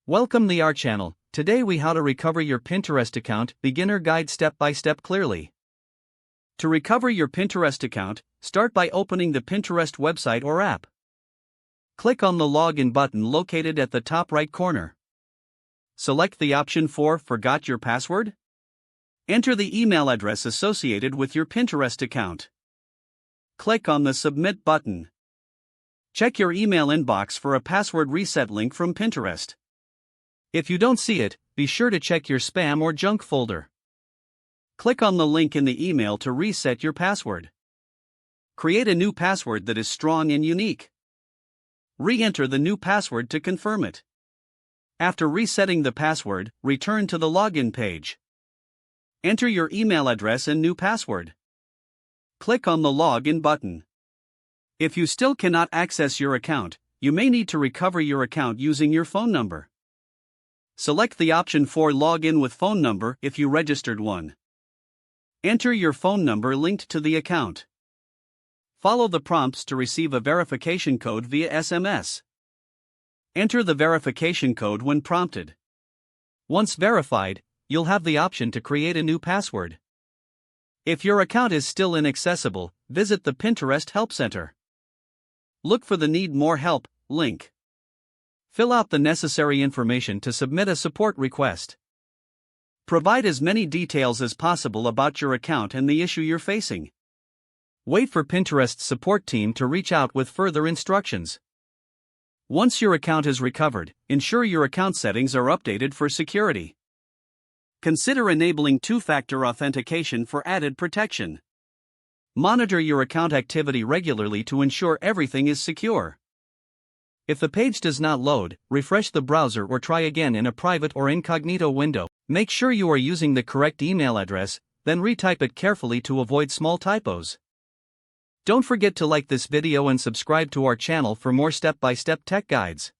Welcome to our channel. Today we how to recover your Pinterest account, beginner guide step by step clearly. To recover your Pinterest account, start by opening the Pinterest website or app. Click on the login button located at the top right corner. Select the option for Forgot Your Password. Enter the email address associated with your Pinterest account. Click on the Submit button. Check your email inbox for a password reset link from Pinterest. If you don't see it, be sure to check your spam or junk folder. Click on the link in the email to reset your password. Create a new password that is strong and unique. Re-enter the new password to confirm it. After resetting the password, return to the login page. Enter your email address and new password. Click on the Login button. If you still cannot access your account, you may need to recover your account using your phone number. Select the option for Login with phone number if you registered one. Enter your phone number linked to the account. Follow the prompts to receive a verification code via SMS. Enter the verification code when prompted. Once verified, you'll have the option to create a new password. If your account is still inaccessible, visit the Pinterest Help Center. Look for the Need More Help link. Fill out the necessary information to submit a support request. Provide as many details as possible about your account and the issue you're facing. Wait for Pinterest's support team to reach out with further instructions. Once your account is recovered, ensure your account settings are updated for security. Consider enabling two-factor authentication for added protection. Monitor your account activity regularly to ensure everything is secure. If the page does not load, refresh the browser or try again in a private or incognito window. Make sure you are using the correct email address, then retype it carefully to avoid small typos. Don't forget to like this video and subscribe to our channel for more step-by-step tech guides.